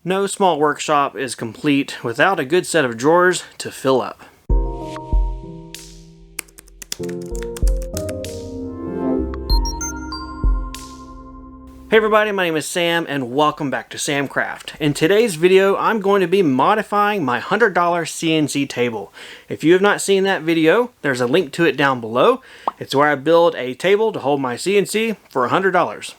No small workshop is complete without a good set of drawers to fill up. Hey everybody, my name is Sam and welcome back to Samcraft. In today's video, I'm going to be modifying my $100 CNC table. If you have not seen that video, there's a link to it down below. It's where I build a table to hold my CNC for $100.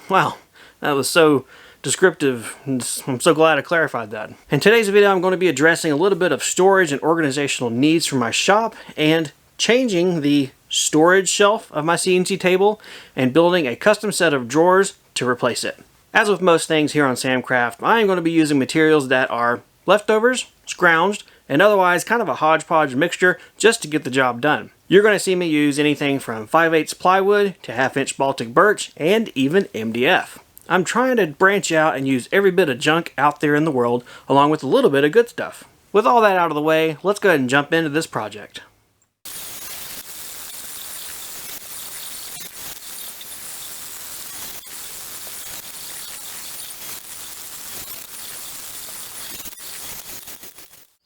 Wow, that was so descriptive. I'm so glad I clarified that. In today's video, I'm going to be addressing a little bit of storage and organizational needs for my shop and changing the storage shelf of my CNC table and building a custom set of drawers to replace it. As with most things here on Samcraft, I am going to be using materials that are leftovers, scrounged, and otherwise kind of a hodgepodge mixture just to get the job done. You're going to see me use anything from 5/8 plywood to 1/2 baltic birch and even MDF. I'm trying to branch out and use every bit of junk out there in the world along with a little bit of good stuff. With all that out of the way, let's go ahead and jump into this project.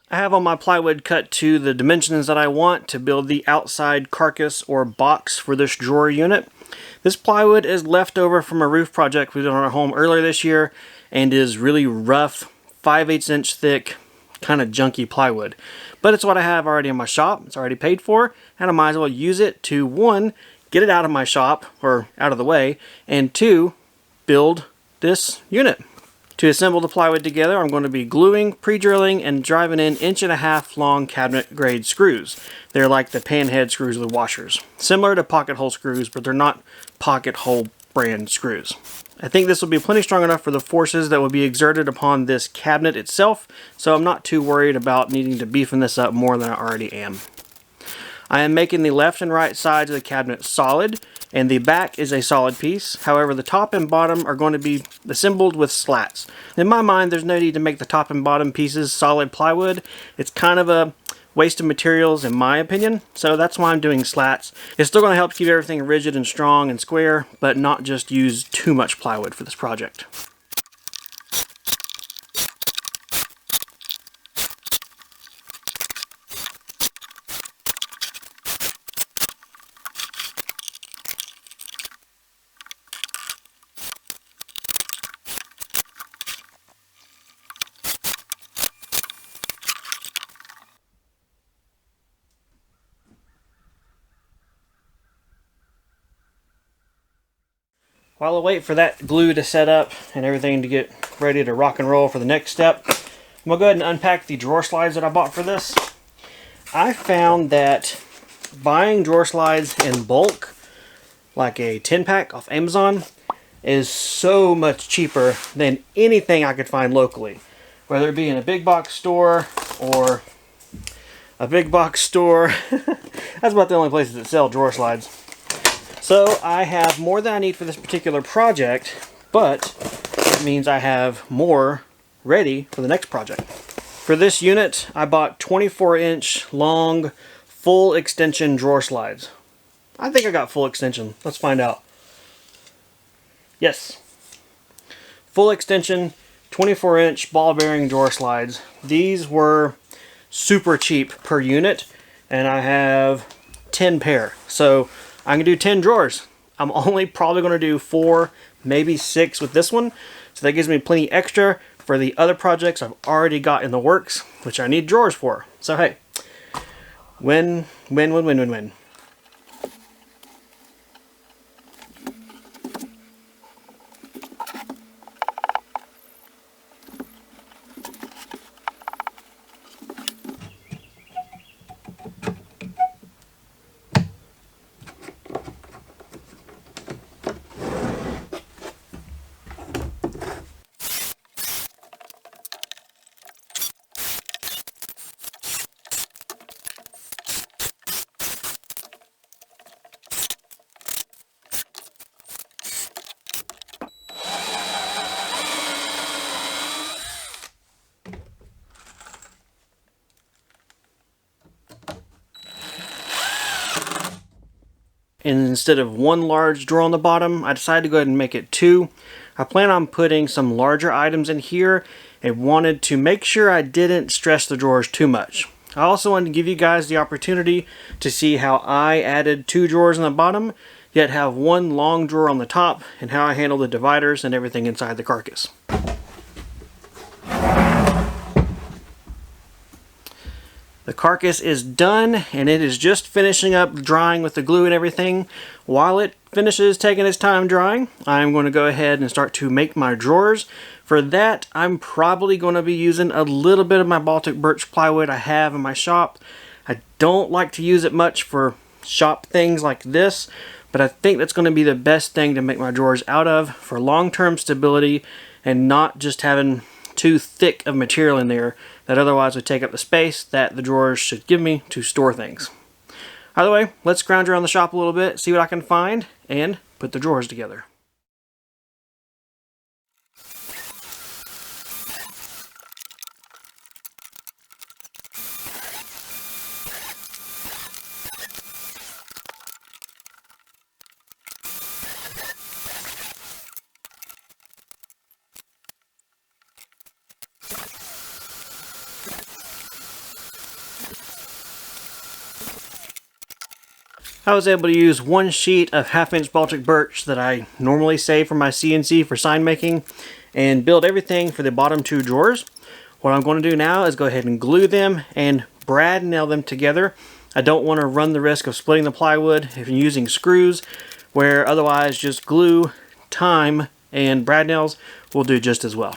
I have all my plywood cut to the dimensions that I want to build the outside carcass or box for this drawer unit. This plywood is left over from a roof project we did on our home earlier this year and is really rough, 5/8 inch thick, kind of junky plywood. But it's what I have already in my shop, it's already paid for, and I might as well use it to, one, get it out of my shop, or out of the way, and two, build this unit. To assemble the plywood together, I'm going to be gluing, pre-drilling, and driving in 1.5 long cabinet grade screws. They're like the pan head screws with washers. Similar to pocket hole screws, but they're not pocket hole brand screws. I think this will be plenty strong enough for the forces that will be exerted upon this cabinet itself, so I'm not too worried about needing to beefing this up more than I already am. I am making the left and right sides of the cabinet solid, and the back is a solid piece. However, the top and bottom are going to be assembled with slats. In my mind, there's no need to make the top and bottom pieces solid plywood. It's kind of a waste of materials in my opinion, so that's why I'm doing slats. It's still going to help keep everything rigid and strong and square, but not just use too much plywood for this project. While I wait for that glue to set up and everything to get ready to rock and roll for the next step, I'm going to go ahead and unpack the drawer slides that I bought for this. I found that buying drawer slides in bulk, like a 10-pack off Amazon, is so much cheaper than anything I could find locally. Whether it be in a big box store or a big box store. That's about the only places that sell drawer slides. So I have more than I need for this particular project, but it means I have more ready for the next project. For this unit, I bought 24-inch long full extension drawer slides. I think I got full extension. Let's find out. Yes. Full extension, 24-inch ball bearing drawer slides. These were super cheap per unit, and I have 10 pair. So I'm going to do 10 drawers. I'm only probably going to do 4, maybe 6 with this one. So that gives me plenty extra for the other projects I've already got in the works, which I need drawers for. So hey, win, win, win, win, win, win. And instead of one large drawer on the bottom, I decided to go ahead and make it 2. I plan on putting some larger items in here and wanted to make sure I didn't stress the drawers too much. I also wanted to give you guys the opportunity to see how I added 2 drawers on the bottom, yet have 1 long drawer on the top, and how I handle the dividers and everything inside the carcass. The carcass is done, and it is just finishing up drying with the glue and everything. While it finishes taking its time drying, I'm going to go ahead and start to make my drawers. For that, I'm probably going to be using a little bit of my Baltic birch plywood I have in my shop. I don't like to use it much for shop things like this, but I think that's going to be the best thing to make my drawers out of for long-term stability and not just having too thick of material in there that otherwise would take up the space that the drawers should give me to store things. Either way, let's scrounge around the shop a little bit, see what I can find, and put the drawers together. I was able to use 1 sheet of 1/2-inch Baltic birch that I normally save for my CNC for sign making and build everything for the bottom 2 drawers. What I'm going to do now is go ahead and glue them and brad nail them together. I don't want to run the risk of splitting the plywood if I'm using screws, where otherwise just glue, time, and brad nails will do just as well.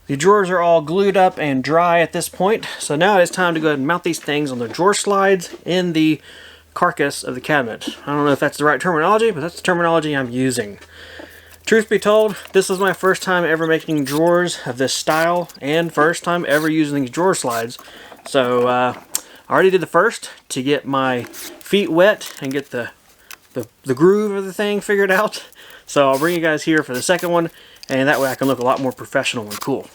The drawers are all glued up and dry at this point, so now it's time to go ahead and mount these things on the drawer slides in the carcass of the cabinet. I don't know if that's the right terminology, but that's the terminology I'm using. Truth be told, this is my first time ever making drawers of this style, and first time ever using these drawer slides. So I already did the first to get my feet wet and get the groove of the thing figured out. So I'll bring you guys here for the second one, and that way I can look a lot more professional and cool.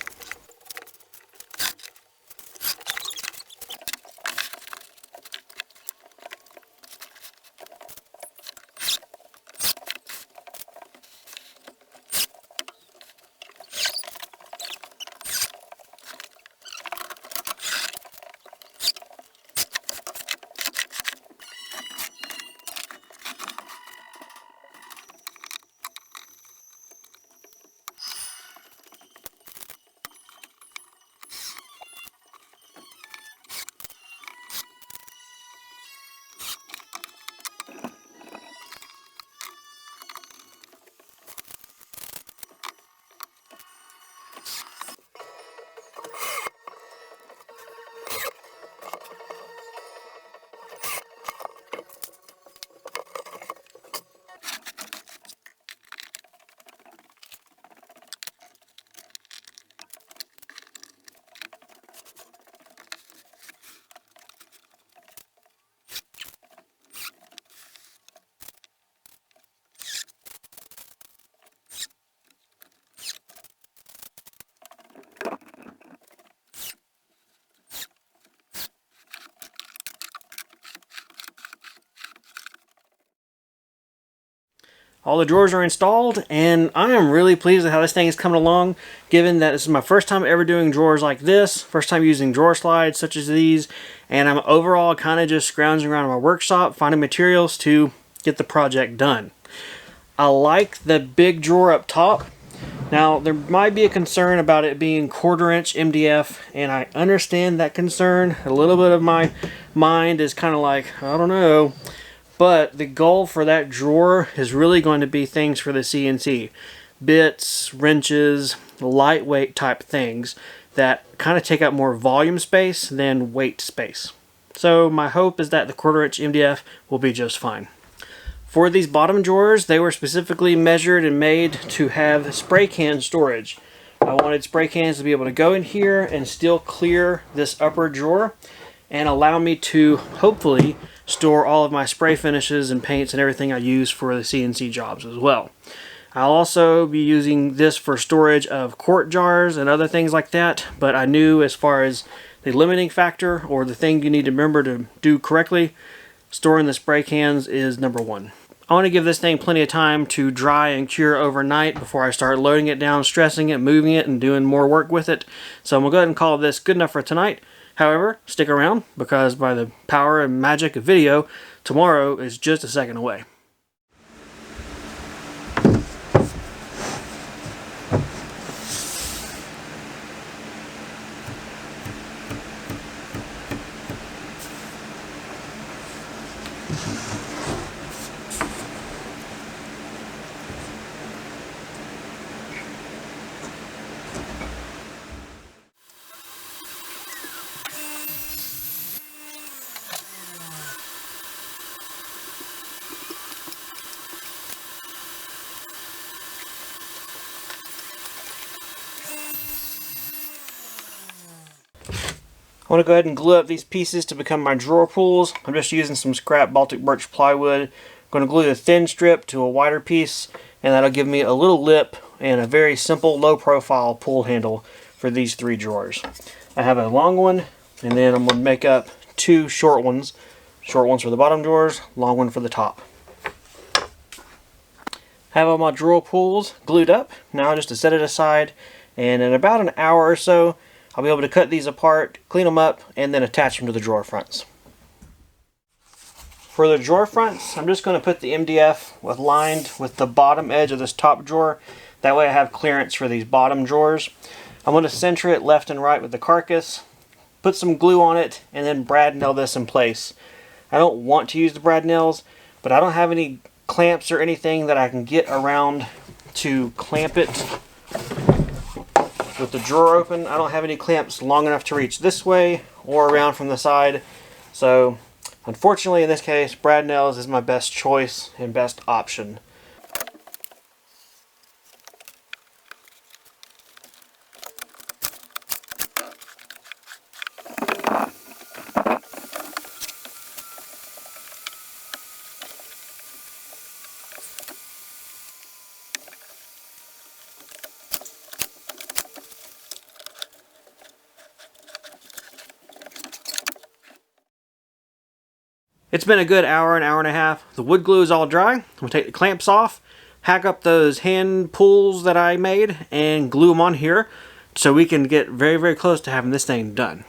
All the drawers are installed, and I am really pleased with how this thing is coming along, given that this is my first time ever doing drawers like this, first time using drawer slides such as these, and I'm overall kind of just scrounging around in my workshop, finding materials to get the project done. I like the big drawer up top. Now, there might be a concern about it being 1/4-inch MDF, and I understand that concern. A little bit of my mind is kind of like, I don't know. But the goal for that drawer is really going to be things for the CNC. Bits, wrenches, lightweight type things that kind of take up more volume space than weight space. So my hope is that the 1/4-inch MDF will be just fine. For these bottom drawers, they were specifically measured and made to have spray can storage. I wanted spray cans to be able to go in here and still clear this upper drawer. and allow me to hopefully store all of my spray finishes and paints and everything I use for the CNC jobs as well. I'll also be using this for storage of quart jars and other things like that, but I knew as far as the limiting factor or the thing you need to remember to do correctly, storing the spray cans is number one. I want to give this thing plenty of time to dry and cure overnight before I start loading it down, stressing it, moving it, and doing more work with it. So I'm going to go ahead and call this good enough for tonight. However, stick around, because by the power and magic of video, tomorrow is just a second away. I want to go ahead and glue up these pieces to become my drawer pulls. I'm just using some scrap Baltic birch plywood. I'm going to glue the thin strip to a wider piece, and that'll give me a little lip and a very simple low profile pull handle for these three drawers. I have a long one, and then I'm going to make up two short ones. Short ones for the bottom drawers, long one for the top. Have all my drawer pulls glued up. Now just to set it aside, and in about an hour or so I'll be able to cut these apart, clean them up, and then attach them to the drawer fronts. For the drawer fronts, I'm just going to put the MDF lined with the bottom edge of this top drawer. That way I have clearance for these bottom drawers. I'm going to center it left and right with the carcass, put some glue on it, and then brad nail this in place. I don't want to use the brad nails, but I don't have any clamps or anything that I can get around to clamp it with the drawer open. I don't have any clamps long enough to reach this way or around from the side. So unfortunately in this case, brad nails is my best choice and best option. It's been a good hour and a half. The wood glue is all dry. I'm going to take the clamps off, hack up those hand pulls that I made, and glue them on here so we can get very, very close to having this thing done.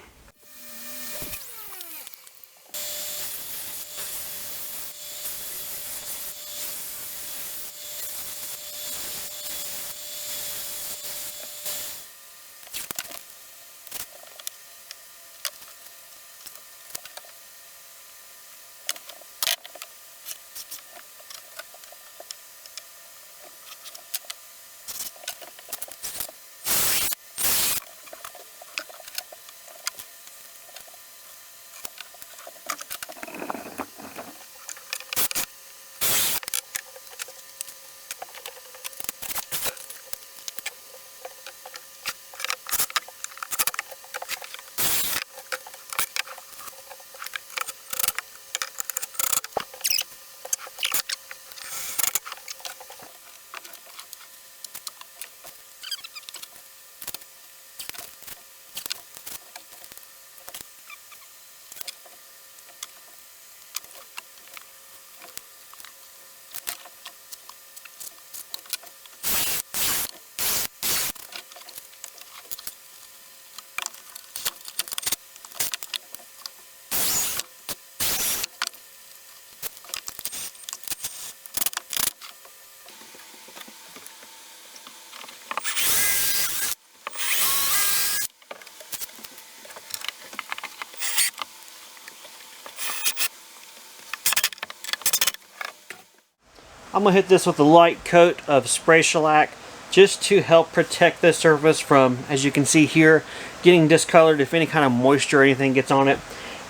I'm going to hit this with a light coat of spray shellac just to help protect the surface from, as you can see here, getting discolored if any kind of moisture or anything gets on it.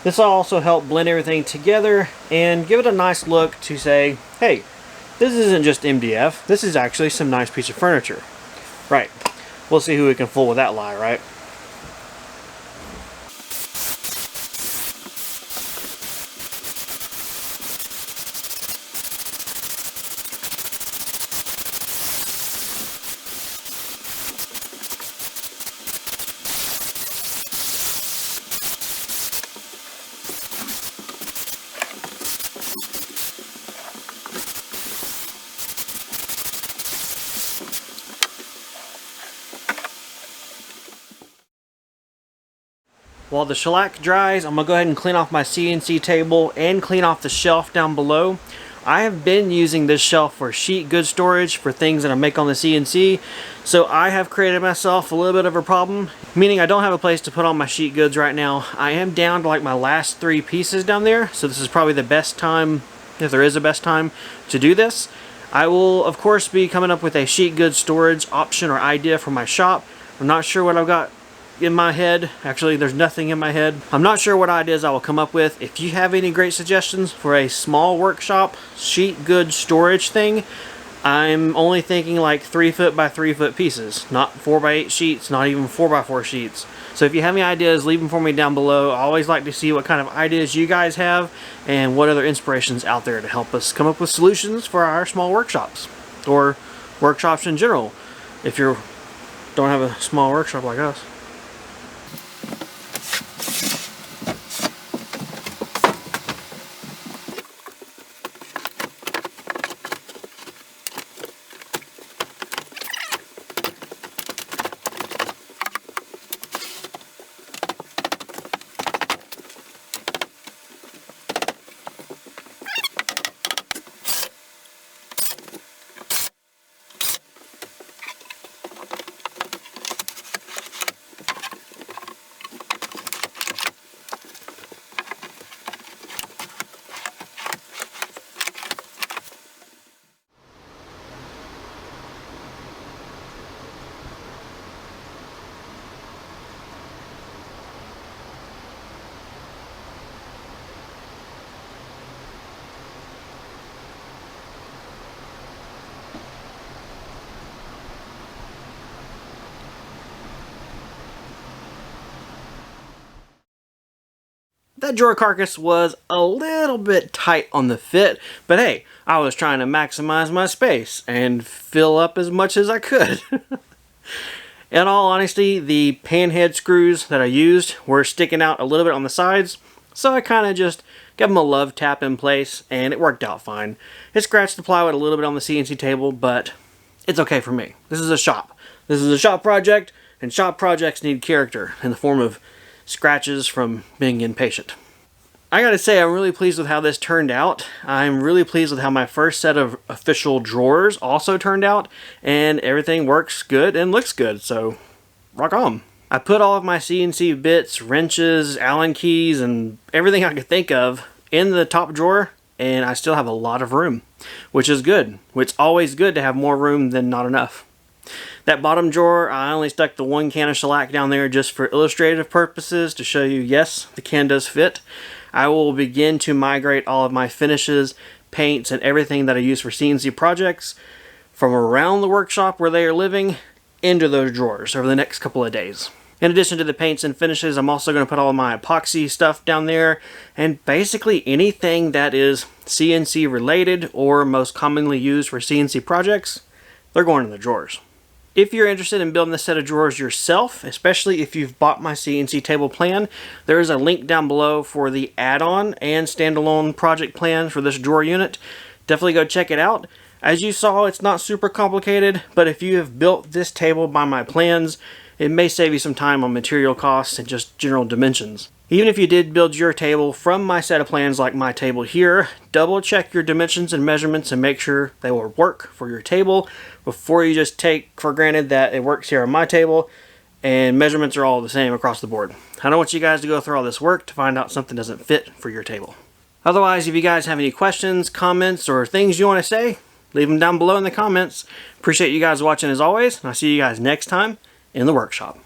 This will also help blend everything together and give it a nice look to say, hey, this isn't just MDF, this is actually some nice piece of furniture. Right, we'll see who we can fool with that lie, right? While the shellac dries, I'm going to go ahead and clean off my CNC table and clean off the shelf down below. I have been using this shelf for sheet goods storage for things that I make on the CNC, so I have created myself a little bit of a problem, meaning I don't have a place to put all my sheet goods right now. I am down to like my last 3 pieces down there, so this is probably the best time, if there is a best time, to do this. I will of course be coming up with a sheet goods storage option or idea for my shop. I'm not sure what I've got in my head. Actually, there's nothing in my head. I'm not sure what ideas I will come up with. If you have any great suggestions for a small workshop sheet goods storage thing, I'm only thinking like 3 foot by 3 foot pieces, not 4 by 8 sheets, not even 4 by 4 sheets. So if you have any ideas, leave them for me down below. I always like to see what kind of ideas you guys have and what other inspirations out there to help us come up with solutions for our small workshops or workshops in general if you don't have a small workshop like us. That drawer carcass was a little bit tight on the fit, but hey, I was trying to maximize my space and fill up as much as I could. In all honesty, the panhead screws that I used were sticking out a little bit on the sides, so I kind of just gave them a love tap in place and it worked out fine. It scratched the plywood a little bit on the CNC table, but it's okay for me. This is a shop. This is a shop project, and shop projects need character in the form of scratches from being impatient. I gotta say, I'm really pleased with how this turned out. I'm really pleased with how my first set of official drawers also turned out, and everything works good and looks good, so rock on. I put all of my CNC bits, wrenches, Allen keys, and everything I could think of in the top drawer, and I still have a lot of room, which is good. It's always good to have more room than not enough. That bottom drawer, I only stuck the 1 can of shellac down there just for illustrative purposes to show you, yes, the can does fit. I will begin to migrate all of my finishes, paints, and everything that I use for CNC projects from around the workshop where they are living into those drawers over the next couple of days. In addition to the paints and finishes, I'm also going to put all of my epoxy stuff down there, and basically anything that is CNC related or most commonly used for CNC projects, they're going in the drawers. If you're interested in building a set of drawers yourself, especially if you've bought my CNC table plan, there is a link down below for the add-on and standalone project plan for this drawer unit. Definitely go check it out. As you saw, it's not super complicated, but if you have built this table by my plans, it may save you some time on material costs and just general dimensions. Even if you did build your table from my set of plans like my table here, double check your dimensions and measurements and make sure they will work for your table before you just take for granted that it works here on my table and measurements are all the same across the board. I don't want you guys to go through all this work to find out something doesn't fit for your table. Otherwise, if you guys have any questions, comments, or things you want to say, leave them down below in the comments. Appreciate you guys watching as always, and I'll see you guys next time in the workshop.